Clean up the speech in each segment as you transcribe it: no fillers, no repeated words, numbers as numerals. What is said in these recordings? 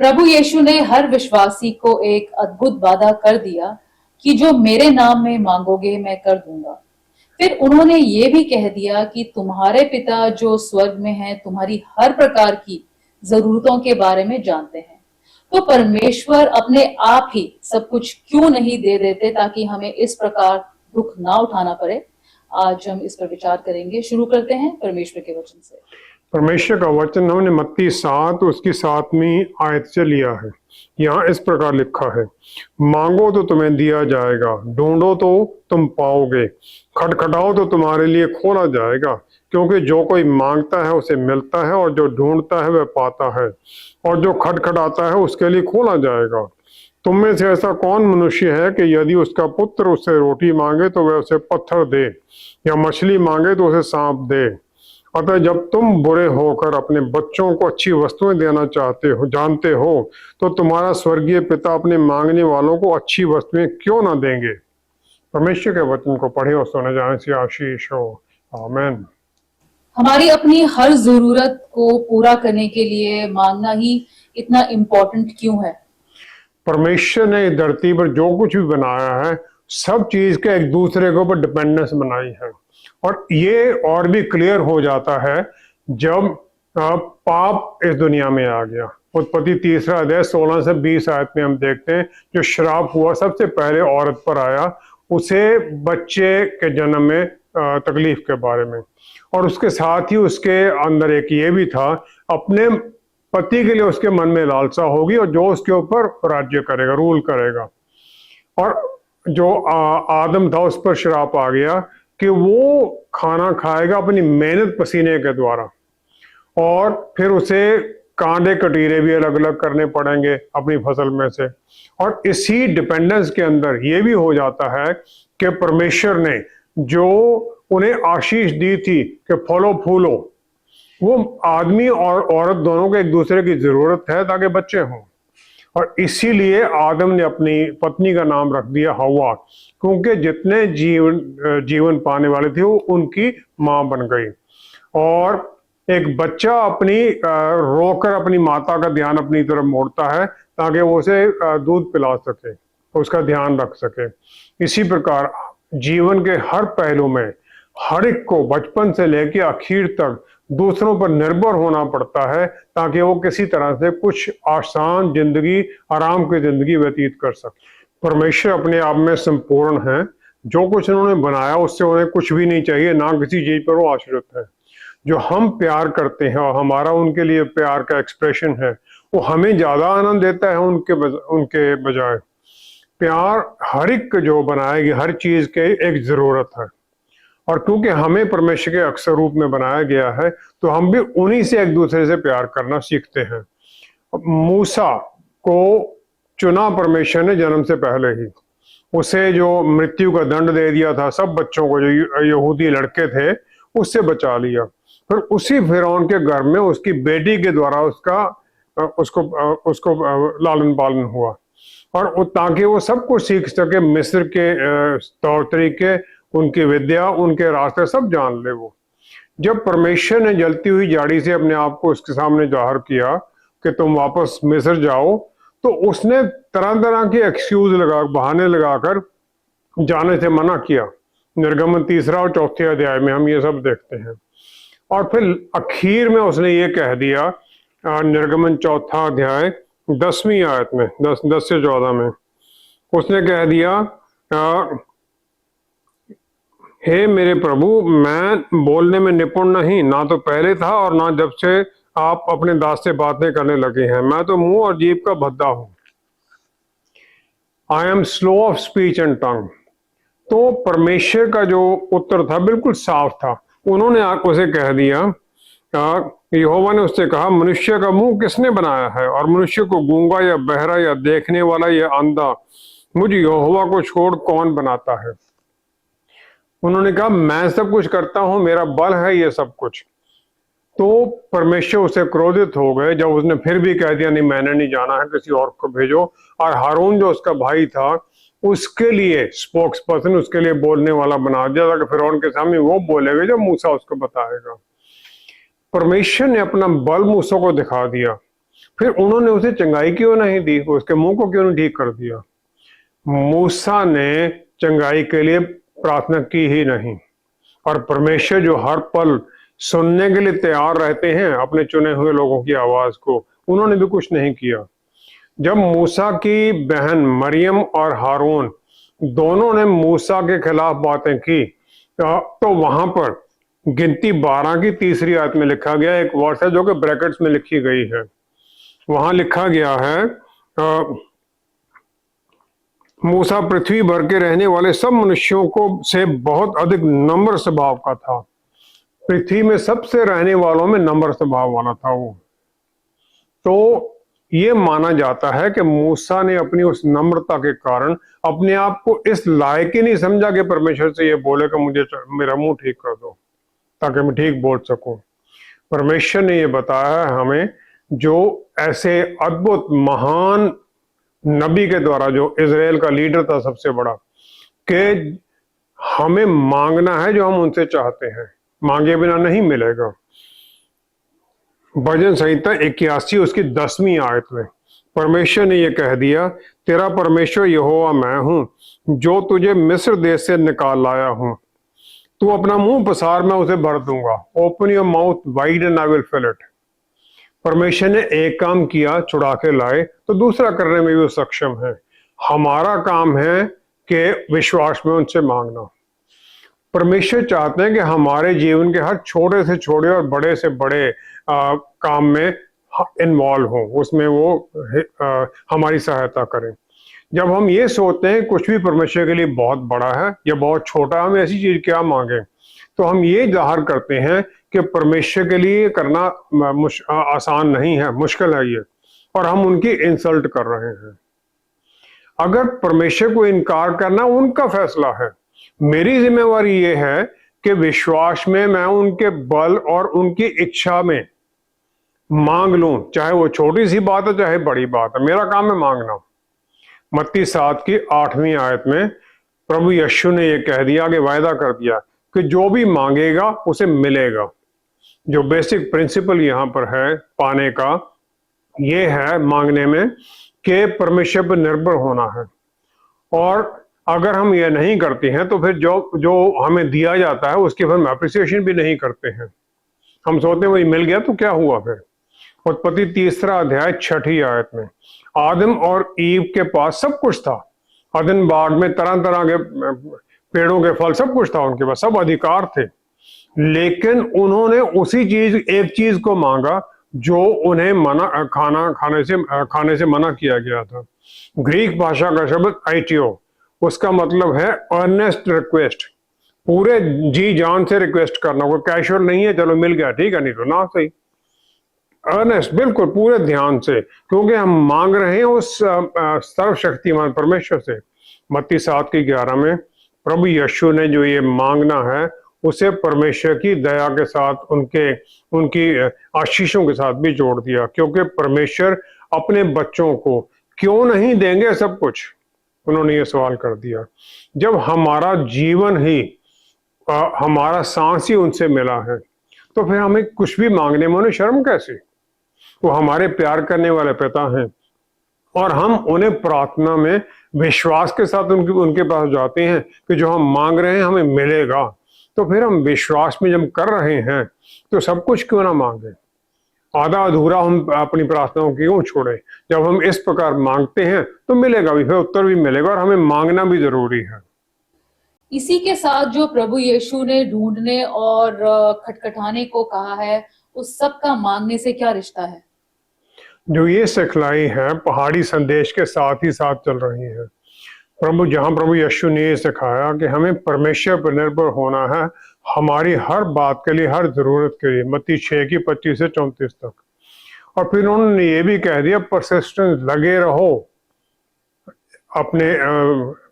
प्रभु यीशु ने हर विश्वासी को एक अद्भुत वादा कर दिया कि जो मेरे नाम में मांगोगे मैं कर दूंगा। फिर उन्होंने ये भी कह दिया कि तुम्हारे पिता जो स्वर्ग में हैं तुम्हारी हर प्रकार की जरूरतों के बारे में जानते हैं। तो परमेश्वर अपने आप ही सब कुछ क्यों नहीं दे देते ताकि हमें इस प्रकार दुख ना उठाना पड़े। आज हम इस पर विचार करेंगे। शुरू करते हैं परमेश्वर के वचन से। परमेश्वर का वचन हमने मत्ती 7 उसकी 7वीं आयत से लिया है। यहाँ इस प्रकार लिखा है, मांगो तो तुम्हें दिया जाएगा, ढूंढो तो तुम पाओगे, खटखटाओ तो तुम्हारे लिए खोला जाएगा। क्योंकि जो कोई मांगता है उसे मिलता है, और जो ढूंढता है वह पाता है, और जो खटखटाता है उसके लिए खोला जाएगा। तुम में से ऐसा कौन मनुष्य है कि यदि उसका पुत्र उससे रोटी मांगे तो वह उसे पत्थर दे, या मछली मांगे तो उसे सांप दे? अतः जब तुम बुरे होकर अपने बच्चों को अच्छी वस्तुएं देना जानते हो, तो तुम्हारा स्वर्गीय पिता अपने मांगने वालों को अच्छी वस्तुएं क्यों ना देंगे। परमेश्वर के वचन को पढ़े और सुने जाने से आशीष हो। आमीन। हमारी अपनी हर जरूरत को पूरा करने के लिए मांगना ही इतना इम्पोर्टेंट क्यों है? परमेश्वर ने इस धरती पर जो कुछ भी बनाया है, सब चीज के एक दूसरे के ऊपर डिपेंडेंस बनाई है। और ये और भी क्लियर हो जाता है जब पाप इस दुनिया में आ गया। उत्पत्ति 3 अध्याय 16 से 20 आयत में हम देखते हैं, जो श्राप हुआ सबसे पहले औरत पर आया, उसे बच्चे के जन्म में तकलीफ के बारे में। और उसके साथ ही उसके अंदर एक ये भी था, अपने पति के लिए उसके मन में लालसा होगी, और जो उसके ऊपर राज्य करेगा, रूल करेगा। और जो आदम था उस पर श्राप आ गया कि वो खाना खाएगा अपनी मेहनत पसीने के द्वारा, और फिर उसे कांटे कटीरे भी अलग अलग करने पड़ेंगे अपनी फसल में से। और इसी डिपेंडेंस के अंदर ये भी हो जाता है कि परमेश्वर ने जो उन्हें आशीष दी थी कि फलो फूलो, वो आदमी और औरत दोनों को एक दूसरे की जरूरत है ताकि बच्चे हों। और इसीलिए आदम ने अपनी पत्नी का नाम रख दिया हवा, क्योंकि जितने जीवन पाने वाले थे वो उनकी मां बन गई। और एक बच्चा अपनी रोकर अपनी माता का ध्यान अपनी तरफ मोड़ता है ताकि वो उसे दूध पिला सके, उसका ध्यान रख सके। इसी प्रकार जीवन के हर पहलू में हर एक को बचपन से लेकर आखिर तक दूसरों पर निर्भर होना पड़ता है, ताकि वो किसी तरह से कुछ आसान जिंदगी, आराम की जिंदगी व्यतीत कर सके। परमेश्वर अपने आप में संपूर्ण है। जो कुछ उन्होंने बनाया उससे उन्हें कुछ भी नहीं चाहिए, ना किसी चीज पर वो आश्रित है। जो हम प्यार करते हैं और हमारा उनके लिए प्यार का एक्सप्रेशन है, वो हमें ज्यादा आनंद देता है उनके बजाय। प्यार हर एक जो बनाया गया हर चीज के एक जरूरत है, और क्योंकि हमें परमेश्वर के अक्सर रूप में बनाया गया है, तो हम भी उन्हीं से एक दूसरे से प्यार करना सीखते हैं। मूसा को चुना परमेश्वर ने जन्म से पहले ही। उसे जो मृत्यु का दंड दे दिया था, सब बच्चों को जो यहूदी लड़के थे उससे बचा लिया। फिर उसी फिरौन के घर में उसकी बेटी के द्वारा उसको लालन पालन हुआ, और ताकि वो सब कुछ सीख सके, मिस्र के तौर तरीके, उनकी विद्या, उनके रास्ते सब जान ले वो। जब परमेश्वर ने जलती हुई झाड़ी से अपने आप को उसके सामने जाहिर किया कि तुम वापस मिस्र जाओ, तो उसने तरह तरह के एक्सक्यूज बहाने लगाकर जाने से मना किया। निर्गमन 3 और 4 अध्याय में हम ये सब देखते हैं। और फिर आखिर में उसने ये कह दिया, निर्गमन 4 अध्याय 10वीं आयत में 10 से 14 में उसने कह दिया, हे मेरे प्रभु, मैं बोलने में निपुण नहीं, ना तो पहले था और ना जब से आप अपने दास से बातें करने लगे हैं। मैं तो मुंह और जीभ का भद्दा हूं। I am slow of speech and tongue. तो परमेश्वर का जो उत्तर था बिल्कुल साफ था। उन्होंने उसे कह दिया, यहोवा ने उससे कहा, मनुष्य का मुंह किसने बनाया है, और मनुष्य को गूंगा या बहरा या देखने वाला या अंधा मुझ यहोवा को छोड़ कौन बनाता है। उन्होंने कहा, मैं सब कुछ करता हूं, मेरा बल है ये सब कुछ। तो परमेश्वर उसे क्रोधित हो गए जब उसने फिर भी कह दिया, नहीं मैंने नहीं जाना है, किसी और को भेजो। और हारून जो उसका भाई था उसके लिए स्पोक्स पर्सन, उसके लिए बोलने वाला बना दिया ताकि फिरौन के सामने वो बोलेगा जब मूसा उसको बताएगा। परमेश्वर ने अपना बल मूसा को दिखा दिया। फिर उन्होंने उसे चंगाई क्यों नहीं दी, उसके मुंह को क्यों नहीं ठीक कर दिया? मूसा ने चंगाई के लिए प्रार्थना की ही नहीं, और परमेश्वर जो हर पल सुनने के लिए तैयार रहते हैं अपने चुने हुए लोगों की आवाज को, उन्होंने भी कुछ नहीं किया। जब मूसा की बहन मरियम और हारून दोनों ने मूसा के खिलाफ बातें की, तो वहां पर गिनती 12 की तीसरी आयत में लिखा गया एक वर्ड है जो कि ब्रैकेट्स में लिखी गई है। वहां लिखा गया है, मूसा पृथ्वी भर के रहने वाले सब मनुष्यों को से बहुत अधिक नम्र स्वभाव का था। पृथ्वी में सबसे रहने वालों में नम्र स्वभाव वाला था वो। तो ये माना जाता है कि मूसा ने अपनी उस नम्रता के कारण अपने आप को इस लायक ही नहीं समझा कि परमेश्वर से ये बोले कि मुझे मेरा मुंह ठीक कर दो ताकि मैं ठीक बोल सकूं। परमेश्वर ने ये बताया है हमें, जो ऐसे अद्भुत महान नबी के द्वारा, जो इजराइल का लीडर था सबसे बड़ा, कि हमें मांगना है जो हम उनसे चाहते हैं, मांगे बिना नहीं मिलेगा। भजन संहिता 81 उसकी 10वीं आयत में परमेश्वर ने यह कह दिया, तेरा परमेश्वर यहोवा मैं हूं जो तुझे मिस्र देश से निकाल लाया हूं। तू अपना मुंह पसार, मैं उसे भर दूंगा। Open your mouth wide and I will fill it. परमेश्वर ने एक काम किया, छुड़ा के लाए, तो दूसरा करने में भी वो सक्षम है। हमारा काम है कि विश्वास में उनसे मांगना। परमेश्वर चाहते हैं कि हमारे जीवन के हर छोटे से छोटे और बड़े से बड़े काम में इन्वॉल्व हो, उसमें वो हमारी सहायता करें। जब हम ये सोचते हैं कुछ भी परमेश्वर के लिए बहुत बड़ा है या बहुत छोटा, हम ऐसी चीज क्या मांगे, तो हम ये जाहिर करते हैं कि परमेश्वर के लिए करना आसान नहीं है, मुश्किल है ये, और हम उनकी इंसल्ट कर रहे हैं। अगर परमेश्वर को इनकार करना उनका फैसला है, मेरी जिम्मेवारी ये है कि विश्वास में मैं उनके बल और उनकी इच्छा में मांग लूं, चाहे वो छोटी सी बात है चाहे बड़ी बात है। मेरा काम है मांगना। मत्ती 7 की 8वीं आयत में प्रभु यीशु ने यह कह दिया, कि वायदा कर दिया कि जो भी मांगेगा उसे मिलेगा। जो बेसिक प्रिंसिपल यहाँ पर है पाने का, ये है मांगने में कि परमेश्वर पर निर्भर होना है। और अगर हम ये नहीं करते हैं तो फिर जो हमें दिया जाता है उसकी फिर हम अप्रिसिएशन भी नहीं करते हैं। हम सोचते हैं वही मिल गया तो क्या हुआ। फिर उत्पत्ति 3 अध्याय 6 आयत में आदम और ईव के पास सब कुछ था। अदन बाग में तरह तरह के पेड़ों के फल सब कुछ था उनके पास, सब अधिकार थे, लेकिन उन्होंने उसी चीज एक चीज को मांगा जो उन्हें मना खाने से मना किया गया था। ग्रीक भाषा का शब्द आइटियो, उसका मतलब है अर्नेस्ट रिक्वेस्ट, पूरे जी जान से रिक्वेस्ट करना, कोई कैजुअल नहीं है चलो मिल गया ठीक है नहीं तो ना सही, अर्नेस्ट बिल्कुल पूरे ध्यान से, क्योंकि हम मांग रहे हैं उस सर्वशक्तिमान परमेश्वर से। मत्ती 7 की 11 में प्रभु यीशु ने जो ये मांगना है उसे परमेश्वर की दया के साथ उनकी आशीषों के साथ भी जोड़ दिया, क्योंकि परमेश्वर अपने बच्चों को क्यों नहीं देंगे सब कुछ, उन्होंने ये सवाल कर दिया। जब हमारा जीवन ही हमारा सांस ही उनसे मिला है तो फिर हमें कुछ भी मांगने में उन्हें शर्म कैसे। वो हमारे प्यार करने वाले पिता हैं और हम उन्हें प्रार्थना में विश्वास के साथ उनके पास जाते हैं कि जो हम मांग रहे हैं हमें मिलेगा। तो फिर हम विश्वास में जब कर रहे हैं तो सब कुछ क्यों ना मांगे, आधा अधूरा हम अपनी प्रार्थनाओं की क्यों छोड़े। जब हम इस प्रकार मांगते हैं तो मिलेगा भी, फिर उत्तर भी मिलेगा, और हमें मांगना भी जरूरी है। इसी के साथ जो प्रभु यीशु ने ढूंढने और खटखटाने को कहा है, उस सब का मांगने से क्या रिश्ता है? जो ये सिखलाई है पहाड़ी संदेश के साथ ही साथ चल रही है। जहां प्रभु यीशु ने ये सिखाया कि हमें परमेश्वर पर निर्भर होना है हमारी हर बात के लिए, हर जरूरत के लिए, मत्ती 6 की 25 से 34 तक। और फिर उन्होंने ये भी कह दिया परसिस्टेंस, लगे रहो अपने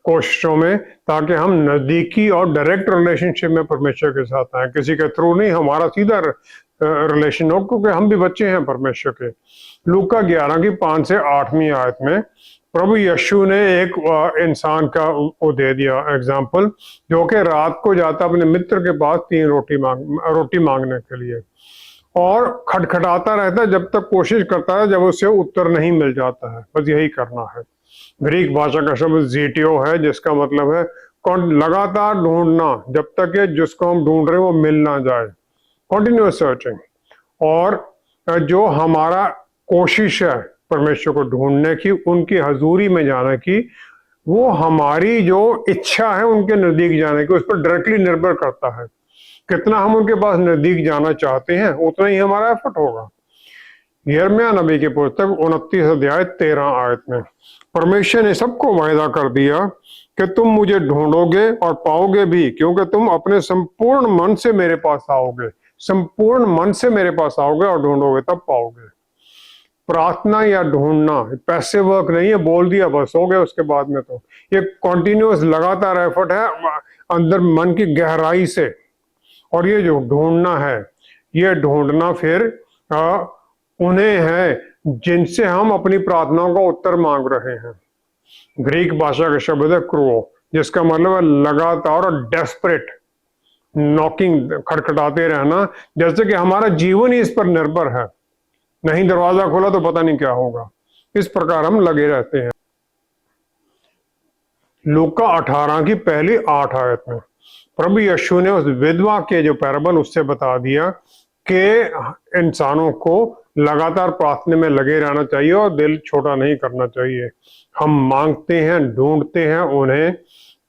कोशिशों में, ताकि हम नजदीकी और डायरेक्ट रिलेशनशिप में परमेश्वर के साथ आए, किसी के थ्रू नहीं, हमारा सीधा रिलेशन हो, क्योंकि हम भी बच्चे हैं परमेश्वर के। लूका 11 की 5 से 8वीं आयत में प्रभु यीशु ने एक इंसान का वो दे दिया एग्जाम्पल, जो कि रात को जाता अपने मित्र के पास 3 रोटी मांगने के लिए। और खटखटाता रहता है जब तक कोशिश करता है, जब उसे उत्तर नहीं मिल जाता है। बस यही करना है। ग्रीक भाषा का शब्द जीटियो है, जिसका मतलब है लगातार ढूंढना, जब तक कि जिसको हम ढूंढ रहे हैं वो मिल ना जाए, कॉन्टिन्यूअस सर्चिंग। और जो हमारा कोशिश है परमेश्वर को ढूंढने की, उनकी हजूरी में जाने की, वो हमारी जो इच्छा है उनके नजदीक जाने की, उस पर डायरेक्टली निर्भर करता है। कितना हम उनके पास नजदीक जाना चाहते हैं, उतना ही हमारा एफर्ट होगा। यिर्मयाह नबी की पुस्तक 29 अध्याय 13 आयत में परमेश्वर ने सबको वायदा कर दिया कि तुम मुझे ढूंढोगे और पाओगे भी, क्योंकि तुम अपने संपूर्ण मन से मेरे पास आओगे। संपूर्ण मन से मेरे पास आओगे और ढूंढोगे तब पाओगे। प्रार्थना या ढूंढना पैसे वर्क नहीं है, बोल दिया बस हो गया, उसके बाद में तो ये कॉन्टिन्यूअस लगातार एफर्ट है अंदर मन की गहराई से। और ये जो ढूंढना है, ये ढूंढना फिर उन्हें है जिनसे हम अपनी प्रार्थनाओं का उत्तर मांग रहे हैं। ग्रीक भाषा का शब्द है क्रो, जिसका मतलब है लगातार और डेस्परेट नॉकिंग, खटखटाते रहना, जैसे कि हमारा जीवन ही इस पर निर्भर है। नहीं दरवाजा खोला तो पता नहीं क्या होगा, इस प्रकार हम लगे रहते हैं। लूका 18 की पहली 8 आयत में प्रभु यीशु ने उस विधवा के जो पैराबल उससे बता दिया कि इंसानों को लगातार प्रार्थना में लगे रहना चाहिए और दिल छोटा नहीं करना चाहिए। हम मांगते हैं, ढूंढते हैं उन्हें,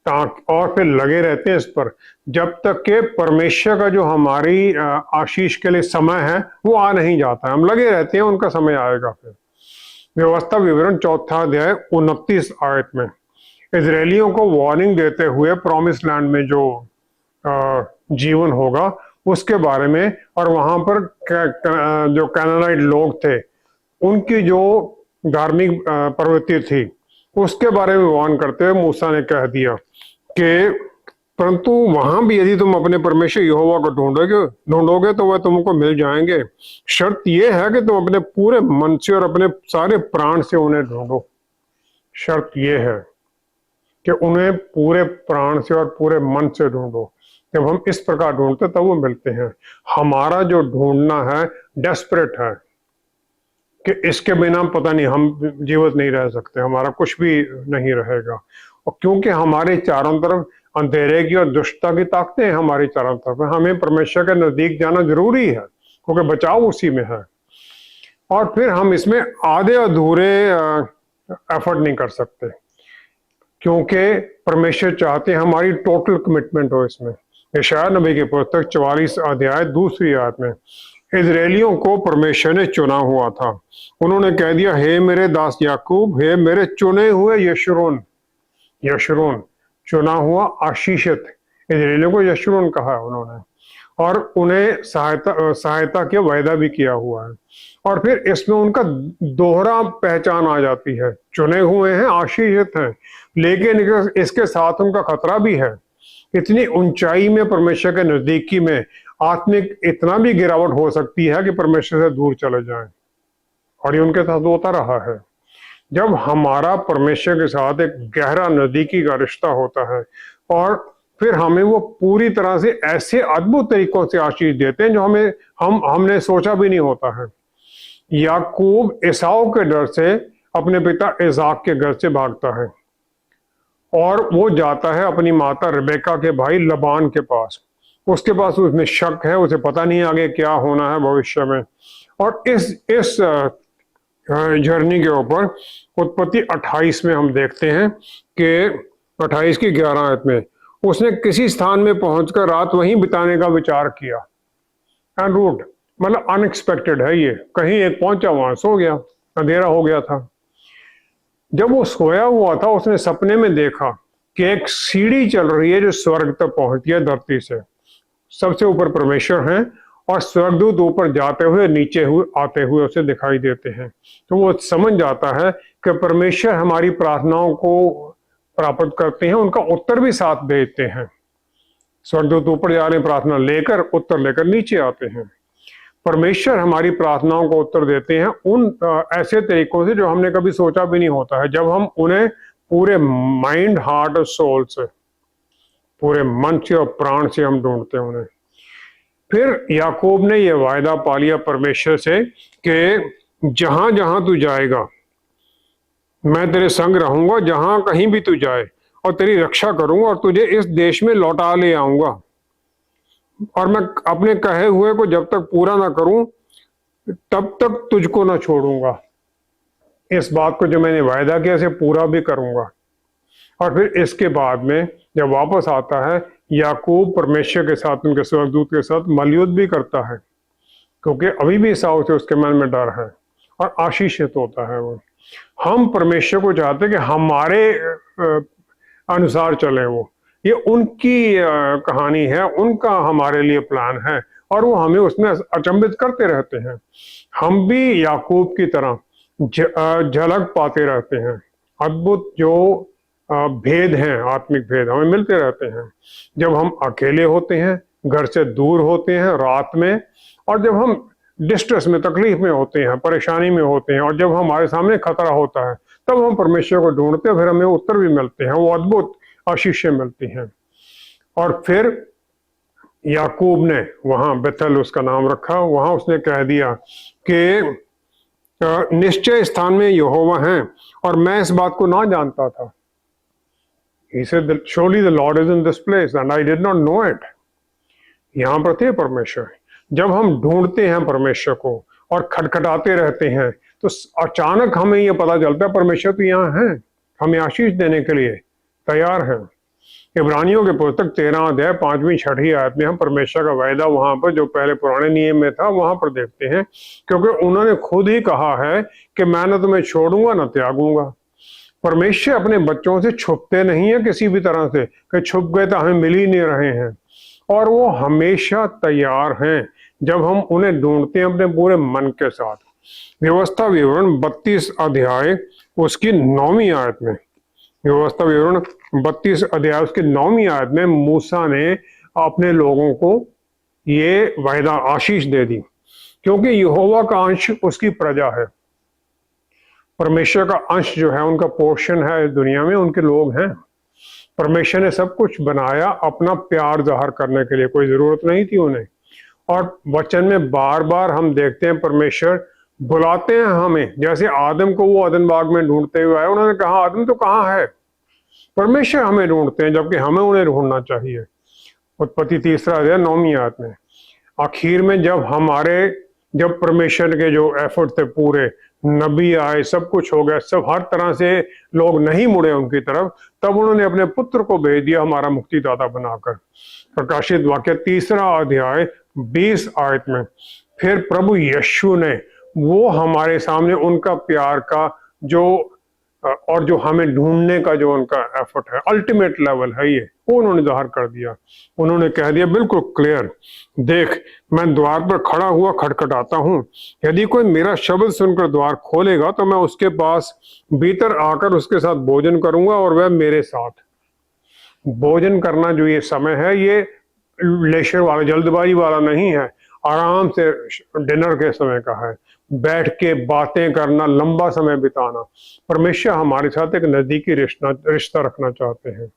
और फिर लगे रहते हैं इस पर, जब तक कि परमेश्वर का जो हमारी आशीष के लिए समय है वो आ नहीं जाता है। हम लगे रहते हैं, उनका समय आएगा। फिर व्यवस्था विवरण 4 अध्याय 29 आयत में इजरायलियों को वार्निंग देते हुए प्रॉमिस लैंड में जो जीवन होगा उसके बारे में, और वहां पर जो कैनानाइट लोग थे उनकी जो धार्मिक प्रवृत्ति थी उसके बारे में वार्न करते हुए मूसा ने कह दिया कि परंतु वहां भी यदि तुम अपने परमेश्वर यहोवा को ढूंढोगे तो वह तुमको मिल जाएंगे। शर्त यह है कि तुम अपने पूरे मन से और अपने सारे प्राण से उन्हें ढूंढो। शर्त यह है कि उन्हें पूरे प्राण से और पूरे मन से ढूंढो। जब हम इस प्रकार ढूंढते तब वो मिलते हैं। हमारा जो ढूंढना है डेस्परेट है कि इसके बिना पता नहीं हम जीवित नहीं रह सकते, हमारा कुछ भी नहीं रहेगा। और क्योंकि हमारे चारों तरफ अंधेरे की और दुष्टता की ताकतें हैं, हमारे चारों तरफ, हमें परमेश्वर के नजदीक जाना जरूरी है क्योंकि बचाव उसी में है। और फिर हम इसमें आधे अधूरे एफर्ट नहीं कर सकते, क्योंकि परमेश्वर चाहते हैं हमारी टोटल कमिटमेंट हो इसमें। यशायाह नबी की पुस्तक 44 अध्याय 2 आयत में इजरायलियों को परमेश्वर ने चुना हुआ था। उन्होंने कह दिया, हे मेरे दास याकूब, हे मेरे चुने हुए यशरून। यशरून चुना हुआ, आशीषित। इजरायलियों को यशरून कहा है उन्होंने, और उन्हें सहायता के वायदा भी किया हुआ है। और फिर इसमें उनका दोहरा पहचान आ जाती है, चुने हुए हैं, आशीषित हैं, लेकिन इसके साथ उनका खतरा भी है। इतनी ऊंचाई में परमेश्वर के नजदीकी में आत्मिक इतना भी गिरावट हो सकती है कि परमेश्वर से दूर चले जाएं, और ये उनके साथ होता रहा है। जब हमारा परमेश्वर के साथ एक गहरा नजदीकी का रिश्ता होता है और फिर हमें वो पूरी तरह से ऐसे अद्भुत तरीकों से आशीष देते हैं जो हमने सोचा भी नहीं होता है। याकूब एसाव के डर से अपने पिता इसाक के घर से भागता है और वो जाता है अपनी माता रिबेका के भाई लबान के पास। उसके पास उसमें शक है, उसे पता नहीं आगे क्या होना है भविष्य में। और इस जर्नी के ऊपर उत्पत्ति 28 में हम देखते हैं कि 28 की 11 आयत में उसने किसी स्थान में पहुंचकर रात वहीं बिताने का विचार किया। एंड रूट मतलब अनएक्सपेक्टेड है, ये कहीं एक पहुंचा, वहां सो गया, अंधेरा हो गया था। जब वो सोया हुआ था उसने सपने में देखा कि एक सीढ़ी चल रही है जो स्वर्ग तक पहुंचती है धरती से। सबसे ऊपर परमेश्वर हैं और स्वर्गदूत ऊपर जाते हुए नीचे आते हुए उसे दिखाई देते हैं। तो वो समझ जाता है कि परमेश्वर हमारी प्रार्थनाओं को प्राप्त करते हैं, उनका उत्तर भी साथ भेजते हैं। स्वर्गदूत ऊपर जा रहे हैं प्रार्थना लेकर, उत्तर लेकर नीचे आते हैं। परमेश्वर हमारी प्रार्थनाओं को उत्तर देते हैं उन ऐसे तरीकों से जो हमने कभी सोचा भी नहीं होता है, जब हम उन्हें पूरे माइंड, हार्ट और सोल से, पूरे मन से और प्राण से हम ढूंढते हैं उन्हें। फिर याकूब ने यह वायदा पा लिया परमेश्वर से कि जहां जहां तू जाएगा मैं तेरे संग रहूंगा, जहां कहीं भी तू जाए, और तेरी रक्षा करूंगा और तुझे इस देश में लौटा ले आऊंगा, और मैं अपने कहे हुए को जब तक पूरा ना करूं तब तक तुझको ना छोड़ूंगा। इस बात को जो मैंने वायदा किया इसे पूरा भी करूंगा। और फिर इसके बाद में जब वापस आता है, याकूब परमेश्वर के साथ, उनके स्वर्गदूत के साथ मलयुद्ध भी करता है, क्योंकि अभी भी साउ से उसके मन में डर है और आशीषित होता है वो। हम परमेश्वर को चाहते हैं कि हमारे अनुसार चले वो, ये उनकी कहानी है, उनका हमारे लिए प्लान है, और वो हमें उसमें अचंभित करते रहते हैं। हम भी याकूब की तरह झलक पाते रहते हैं, अद्भुत जो भेद हैं, आत्मिक भेद हमें मिलते रहते हैं जब हम अकेले होते हैं, घर से दूर होते हैं रात में, और जब हम डिस्ट्रेस में, तकलीफ में होते हैं, परेशानी में होते हैं, और जब हमारे सामने खतरा होता है तब हम परमेश्वर को ढूंढते हैं, फिर हमें उत्तर भी मिलते हैं, वो अद्भुत आशीषें मिलती हैं। और फिर याकूब ने वहां बेथेल उसका नाम रखा, वहां उसने कह दिया कि निश्चय स्थान में यहोवा है, और मैं इस बात को ना जानता था। He said that surely the Lord is in this place and I did not know it. यहां पर थे परमेश्वर। जब हम ढूंढते हैं परमेश्वर को और खटखटाते रहते हैं तो अचानक हमें यह पता चलता है परमेश्वर तो यहाँ है, हमें आशीष देने के लिए तैयार है। इब्रानियों के पुस्तक 13 अध्याय 5वीं 6वीं आयत में हम परमेश्वर का वायदा वहां पर जो पहले पुराने नियम में था वहां पर देखते हैं, क्योंकि उन्होंने खुद ही कहा है कि मैं न तुम्हें छोड़ूंगा न त्यागूंगा। परमेश्वर अपने बच्चों से छुपते नहीं है किसी भी तरह से कि छुप गए तो हमें मिल ही नहीं रहे हैं, और वो हमेशा तैयार हैं जब हम उन्हें ढूंढते हैं अपने पूरे मन के साथ। व्यवस्था विवरण 32 अध्याय उसकी 9वीं आयत में, व्यवस्था विवरण 32 अध्याय उसकी 9वीं आयत में मूसा ने अपने लोगों को ये वायदा आशीष दे दी, क्योंकि यहोवा का अंश उसकी प्रजा है। परमेश्वर का अंश जो है उनका पोर्शन है इस दुनिया में, उनके लोग हैं। परमेश्वर ने सब कुछ बनाया अपना प्यार जाहिर करने के लिए, कोई जरूरत नहीं थी उन्हें। और वचन में बार बार हम देखते हैं परमेश्वर बुलाते हैं हमें, जैसे आदम को वो अदन बाग में ढूंढते हुए आए, उन्होंने कहा आदम तो कहाँ है। परमेश्वर हमें ढूंढते हैं जबकि हमें उन्हें ढूंढना चाहिए। उत्पत्ति 3 अध्याय 9वीं आयत में आखिर में जब परमेश्वर के जो एफर्ट थे पूरे, नबी आए, सब कुछ हो गया, सब हर तरह से लोग नहीं मुड़े उनकी तरफ, तब उन्होंने अपने पुत्र को भेज दिया हमारा मुक्तिदाता बनाकर। प्रकाशित वाक्य 3 अध्याय 20 आयत में फिर प्रभु यीशु ने वो हमारे सामने उनका प्यार का जो और जो हमें ढूंढने का जो उनका एफर्ट है, अल्टीमेट लेवल है, ये वो उन्होंने जाहिर कर दिया। उन्होंने कह दिया बिल्कुल क्लियर, देख मैं द्वार पर खड़ा हुआ खटखटाता हूँ, यदि कोई मेरा शब्द सुनकर द्वार खोलेगा तो मैं उसके पास भीतर आकर उसके साथ भोजन करूंगा और वह मेरे साथ। भोजन करना जो ये समय है ये लेशर वाला, जल्दबाजी वाला नहीं है, आराम से डिनर के समय का है, बैठ के बातें करना, लंबा समय बिताना। परमेश्वर हमारे साथ एक नजदीकी रिश्ता रखना चाहते हैं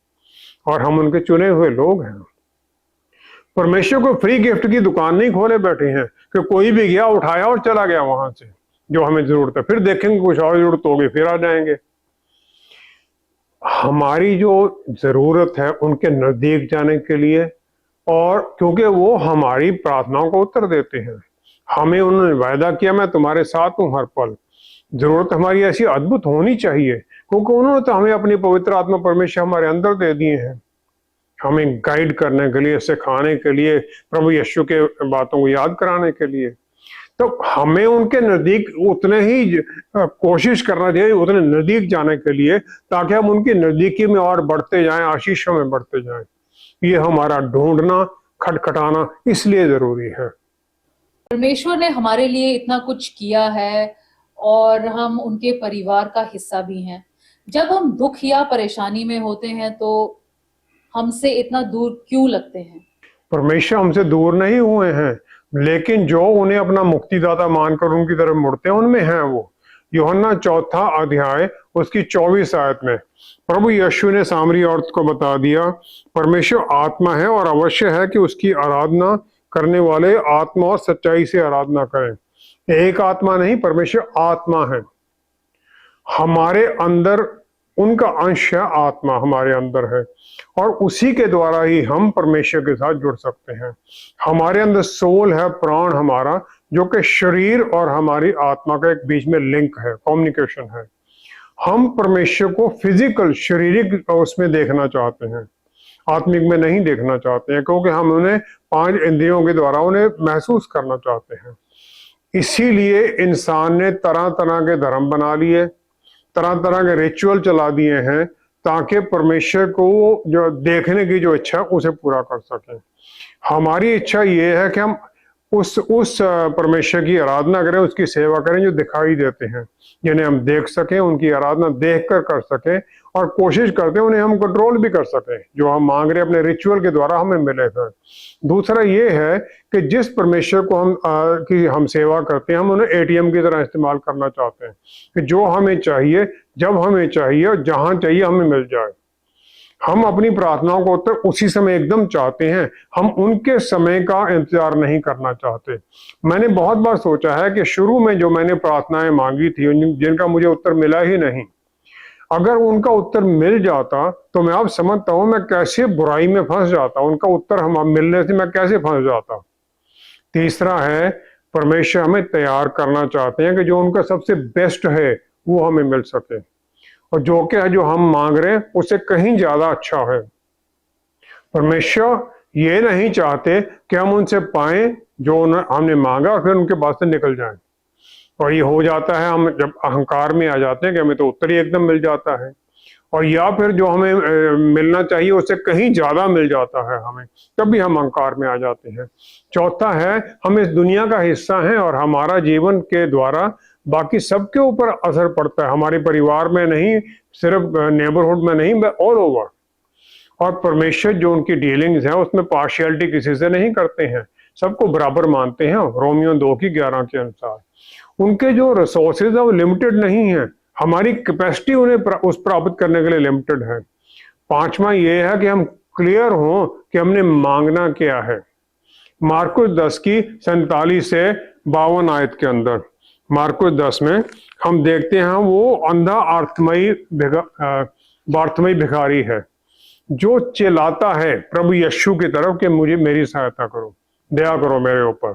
और हम उनके चुने हुए लोग हैं। परमेश्वर को फ्री गिफ्ट की दुकान नहीं खोले बैठे हैं कि कोई भी गया उठाया और चला गया वहां से जो हमें जरूरत है, फिर देखेंगे कुछ और जरूरत होगी फिर आ जाएंगे। हमारी जो जरूरत है उनके नजदीक जाने के लिए, और क्योंकि वो हमारी प्रार्थनाओं को उत्तर देते हैं। हमें उन्होंने वायदा किया मैं तुम्हारे साथ हूं हर पल। जरूरत हमारी ऐसी अद्भुत होनी चाहिए क्योंकि उन्होंने तो हमें अपनी पवित्र आत्मा परमेश्वर हमारे अंदर दे दिए हैं, हमें गाइड करने के लिए, सिखाने के लिए, प्रभु यीशु के बातों को याद कराने के लिए। तो हमें उनके नजदीक उतने ही कोशिश करना चाहिए, उतने नजदीक जाने के लिए, ताकि हम उनकी नजदीकी में और बढ़ते जाएं, आशीषों में बढ़ते जाएं। ये हमारा ढूंढना, खटखटाना इसलिए जरूरी है। परमेश्वर ने हमारे लिए इतना कुछ किया है और हम उनके परिवार का हिस्सा भी हैं। जब हम दुख या परेशानी में होते हैं तो हमसे इतना दूर क्यों लगते हैं? परमेश्वर हमसे दूर नहीं हुए हैं, लेकिन जो उन्हें अपना मुक्तिदाता मानकर उनकी तरफ मुड़ते हैं उनमें हैं वो। यूहन्ना 4 अध्याय उसकी 24 आयत में प्रभु यीशु ने सामरी औरत को बता दिया, परमेश्वर आत्मा है और अवश्य है कि उसकी आराधना करने वाले आत्मा और सच्चाई से आराधना करें। एक आत्मा नहीं, परमेश्वर आत्मा है, हमारे अंदर उनका अंश है, आत्मा हमारे अंदर है और उसी के द्वारा ही हम परमेश्वर के साथ जुड़ सकते हैं। हमारे अंदर सोल है, प्राण हमारा, जो कि शरीर और हमारी आत्मा का एक बीच में लिंक है, कम्युनिकेशन है। हम परमेश्वर को फिजिकल शारीरिक उसमें देखना चाहते हैं, आत्मिक में नहीं देखना चाहते हैं, क्योंकि हम उन्हें 5 इंद्रियों के द्वारा उन्हें महसूस करना चाहते हैं। इसीलिए इंसान ने तरह तरह के धर्म बना लिए, तरह तरह के रिचुअल चला दिए हैं, ताकि परमेश्वर को जो देखने की जो इच्छा उसे पूरा कर सकें। हमारी इच्छा ये है कि हम उस परमेश्वर की आराधना करें, उसकी सेवा करें जो दिखाई देते हैं, जिन्हें हम देख सकें, उनकी आराधना देखकर कर सकें और कोशिश करते हैं उन्हें हम कंट्रोल भी कर सकें, जो हम मांग रहे अपने रिचुअल के द्वारा हमें मिले थे। दूसरा ये है कि जिस परमेश्वर को हम सेवा करते हैं, हम उन्हें एटीएम की तरह इस्तेमाल करना चाहते हैं कि जो हमें चाहिए, जब हमें चाहिए और जहां चाहिए हमें मिल जाए। हम अपनी प्रार्थनाओं को उत्तर उसी समय एकदम चाहते हैं, हम उनके समय का इंतजार नहीं करना चाहते। मैंने बहुत बार सोचा है कि शुरू में जो मैंने प्रार्थनाएं मांगी थी, जिनका मुझे उत्तर मिला ही नहीं, अगर उनका उत्तर मिल जाता तो मैं अब समझता हूं मैं कैसे बुराई में फंस जाता, उनका उत्तर हम मिलने से मैं कैसे फंस जाता। तीसरा है, परमेश्वर हमें तैयार करना चाहते हैं कि जो उनका सबसे बेस्ट है वो हमें मिल सके, और जो कि जो हम मांग रहे हैं उससे कहीं ज्यादा अच्छा है। परमेश्वर ये नहीं चाहते कि हम उनसे पाएं जो हमने मांगा और फिर उनके पास से निकल जाएं, और ये हो जाता है हम जब अहंकार में आ जाते हैं कि हमें तो उत्तर ही एकदम मिल जाता है, और या फिर जो हमें मिलना चाहिए उससे कहीं ज्यादा मिल जाता है हमें, तभी हम अहंकार में आ जाते हैं। चौथा है, हम इस दुनिया का हिस्सा हैं और हमारा जीवन के द्वारा बाकी सबके ऊपर असर पड़ता है, हमारे परिवार में नहीं, सिर्फ नेबरहुड में नहीं, ऑल ओवर। और परमेश्वर जो उनकी डीलिंग्स है उसमें पार्शियलिटी किसी से नहीं करते हैं, सबको बराबर मानते हैं, रोमियो 2:11 के अनुसार। उनके जो रिसोर्सेज है वो लिमिटेड नहीं है, हमारी कैपेसिटी उन्हें उस प्राप्त करने के लिए लिमिटेड है। पांचवा ये है कि हम क्लियर हों कि हमने मांगना क्या है। मार्कुस 10:47 से 52 आयत के अंदर, मार्कुस 10 में हम देखते हैं वो अंधा बार्थमई भिखारी है जो चिल्लाता है प्रभु यीशु की तरफ कि मुझे मेरी सहायता करो, दया करो मेरे ऊपर।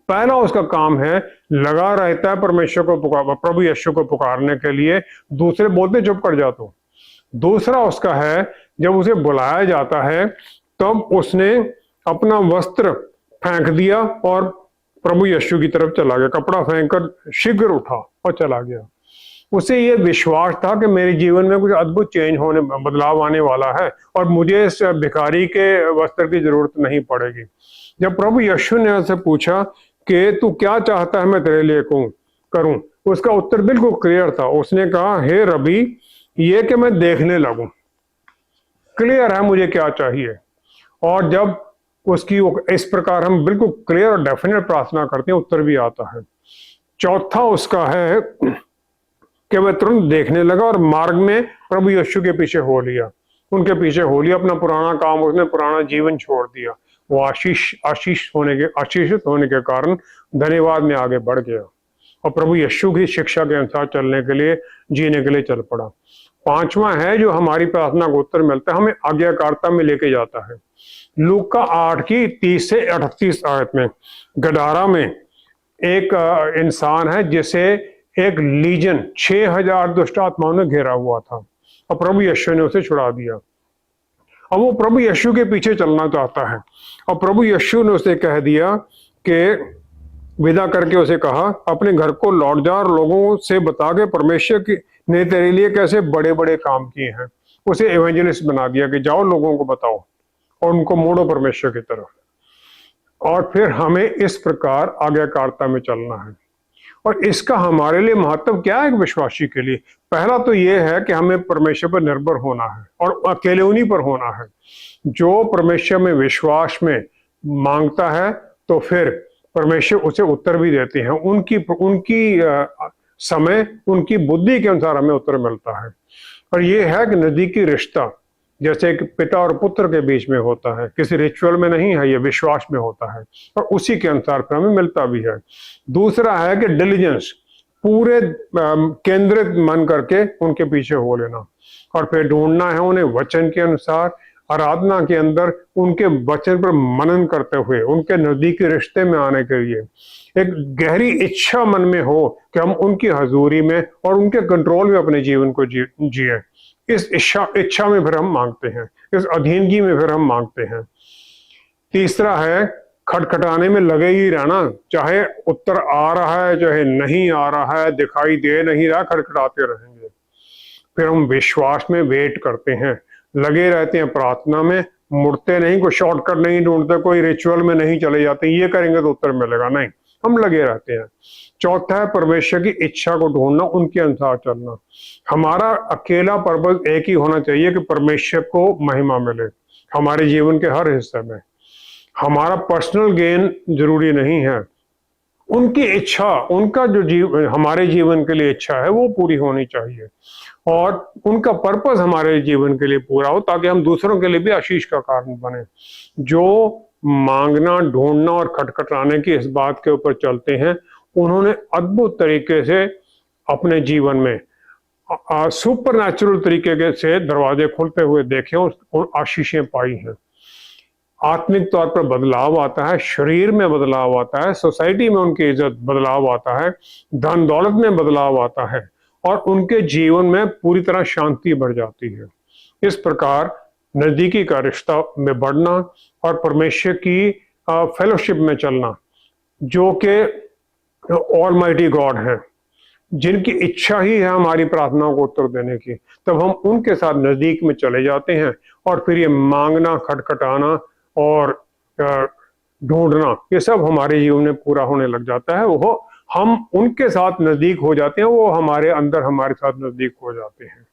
पहला उसका काम है, लगा रहता है परमेश्वर को प्रभु यीशु को पुकारने के लिए, दूसरे बोलते चुप कर जा तो। दूसरा उसका है, जब उसे बुलाया जाता है तब उसने अपना वस्त्र फेंक दिया और प्रभु यीशु की तरफ चला गया, कपड़ा फेंककर शीघ्र उठा और चला गया। उसे ये विश्वास था कि मेरे जीवन में कुछ अद्भुत चेंज होने, बदलाव आने वाला है और मुझे इस भिखारी के वस्त्र की जरूरत नहीं पड़ेगी। जब प्रभु यीशु ने उससे पूछा कि तू क्या चाहता है मैं तेरे लिए करूं, उसका उत्तर बिल्कुल क्लियर था। उसने कहा, हे रबी, ये कि मैं देखने लगूं, क्लियर है मुझे क्या चाहिए। और जब उसकी इस प्रकार हम बिल्कुल क्लियर और डेफिनेट प्रार्थना करते हैं, उत्तर भी आता है। चौथा उसका है कि वह तुरंत देखने लगा और मार्ग में प्रभु यीशु के पीछे हो लिया, उनके पीछे हो लिया, अपना पुराना काम, उसने पुराना जीवन छोड़ दिया। वो आशीषित होने के कारण धन्यवाद में आगे बढ़ गया और प्रभु यीशु की शिक्षा के अनुसार चलने के लिए, जीने के लिए चल पड़ा। पांचवा है जो हमारी प्रार्थना को उत्तर मिलता है, हमें आज्ञाकारिता में लेके जाता है। लूका 8:30 से 38 आयत में गडारा में एक इंसान है जिसे एक लीजन 6000 दुष्ट आत्माओं ने घेरा हुआ था और प्रभु यीशु ने उसे छुड़ा दिया। अब वो प्रभु यीशु के पीछे चलना चाहता है और प्रभु यीशु ने उसे कह दिया कि विदा करके उसे कहा, अपने घर को लौट जा और लोगों से बता के परमेश्वर ने तेरे लिए कैसे बड़े बड़े काम किए हैं। उसे एवेंजलिस्ट बना दिया कि जाओ लोगों को बताओ और उनको मोड़ो परमेश्वर की तरफ। और फिर हमें इस प्रकार आज्ञाकारिता में चलना है। और इसका हमारे लिए महत्व क्या है एक विश्वासी के लिए? पहला तो यह है कि हमें परमेश्वर पर निर्भर होना है और अकेले उन्हीं पर होना है। जो परमेश्वर में विश्वास में मांगता है तो फिर परमेश्वर उसे उत्तर भी देते हैं, उनकी समय, उनकी बुद्धि के अनुसार हमें उत्तर मिलता है। और ये है कि नजदीकी रिश्ता जैसे एक पिता और पुत्र के बीच में होता है, किसी रिचुअल में नहीं है, ये विश्वास में होता है और उसी के अनुसार फिर हमें मिलता भी है। दूसरा है कि डिलीजेंस, पूरे केंद्रित मन करके उनके पीछे हो लेना, और फिर ढूंढना है उन्हें वचन के अनुसार, आराधना के अंदर उनके वचन पर मनन करते हुए उनके नजदीकी रिश्ते में आने के लिए एक गहरी इच्छा मन में हो कि हम उनकी हजूरी में और उनके कंट्रोल में अपने जीवन को जिए। इस इच्छा में फिर हम मांगते हैं, इस अधीनगी में फिर हम मांगते हैं। तीसरा है खटखटाने में लगे ही रहना, चाहे उत्तर आ रहा है चाहे नहीं आ रहा है, दिखाई दे नहीं रहा, खटखटाते रहेंगे। फिर हम विश्वास में वेट करते हैं, लगे रहते हैं प्रार्थना में, मुड़ते नहीं, कोई शॉर्टकट नहीं ढूंढते, कोई रिचुअल में नहीं चले जाते, ये करेंगे तो उत्तर मिलेगा, नहीं, हम लगे रहते हैं। चौथा है परमेश्वर की इच्छा को ढूंढना, उनके अनुसार चलना। हमारा अकेला पर्पस एक ही होना चाहिए कि परमेश्वर को महिमा मिले हमारे जीवन के हर हिस्से में। हमारा पर्सनल गेन जरूरी नहीं है, उनकी इच्छा, उनका जो हमारे जीवन के लिए इच्छा है वो पूरी होनी चाहिए, और उनका पर्पस हमारे जीवन के लिए पूरा हो ताकि हम दूसरों के लिए भी आशीष का कारण बने। जो मांगना, ढूंढना और खटखटाने की इस बात के ऊपर चलते हैं, उन्होंने अद्भुत तरीके से अपने जीवन में सुपर नेचुरल तरीके से दरवाजे खुलते हुए देखे और आशीषें पाई हैं। आत्मिक तौर पर बदलाव आता है, शरीर में बदलाव आता है, सोसाइटी में उनकी इज्जत बदलाव आता है, धन दौलत में बदलाव आता है, और उनके जीवन में पूरी तरह शांति बढ़ जाती है। इस प्रकार नजदीकी का रिश्ता में बढ़ना और परमेश्वर की फेलोशिप में चलना, जो कि ऑलमाइटी गॉड है, जिनकी इच्छा ही है हमारी प्रार्थनाओं को उत्तर देने की, तब हम उनके साथ नजदीक में चले जाते हैं, और फिर ये मांगना, खटखटाना और ढूंढना, ये सब हमारे जीवन में पूरा होने लग जाता है। वो हम उनके साथ नजदीक हो जाते हैं, वो हमारे अंदर हमारे साथ नजदीक हो जाते हैं।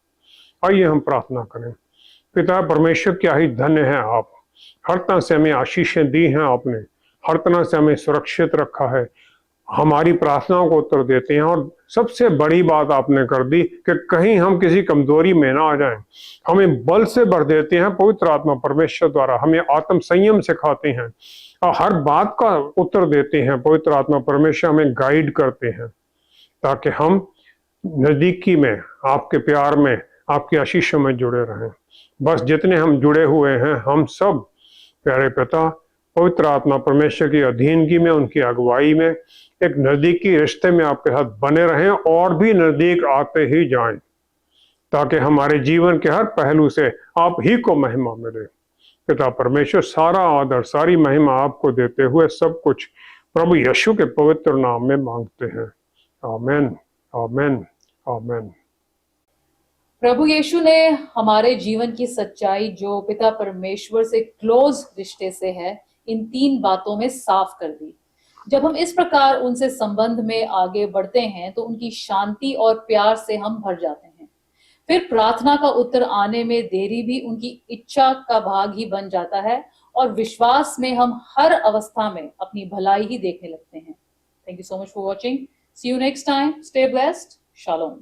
आइए हम प्रार्थना करें। पिता परमेश्वर, क्या ही धन्य है आप, हर तरह से हमें आशीषें दी हैं आपने, हर तरह से हमें सुरक्षित रखा है, हमारी प्रार्थनाओं को उत्तर देते हैं, और सबसे बड़ी बात आपने कर दी कि कहीं हम किसी कमजोरी में ना आ जाएं, हमें बल से भर देते हैं। पवित्र आत्मा परमेश्वर द्वारा हमें आत्म संयम सिखाते हैं और हर बात का उत्तर देते हैं। पवित्र आत्मा परमेश्वर हमें गाइड करते हैं ताकि हम नजदीकी में, आपके प्यार में, आपकी आशीषों में जुड़े रहें। बस जितने हम जुड़े हुए हैं, हम सब प्यारे पिता, पवित्र आत्मा परमेश्वर की अधीनगी में, उनकी अगुवाई में, एक नजदीकी रिश्ते में आपके साथ बने रहें और भी नजदीक आते ही जाएं, ताकि हमारे जीवन के हर पहलू से आप ही को महिमा मिले। पिता परमेश्वर, सारा आदर, सारी महिमा आपको देते हुए सब कुछ प्रभु यीशु के पवित्र नाम में मांगते हैं। आमीन, आमीन, आमीन। प्रभु यीशु ने हमारे जीवन की सच्चाई, जो पिता परमेश्वर से क्लोज रिश्ते से है, इन 3 बातों में साफ कर दी। जब हम इस प्रकार उनसे संबंध में आगे बढ़ते हैं तो उनकी शांति और प्यार से हम भर जाते हैं। फिर प्रार्थना का उत्तर आने में देरी भी उनकी इच्छा का भाग ही बन जाता है, और विश्वास में हम हर अवस्था में अपनी भलाई ही देखने लगते हैं। Thank you so much for watching. See you next time. Stay blessed. Shalom.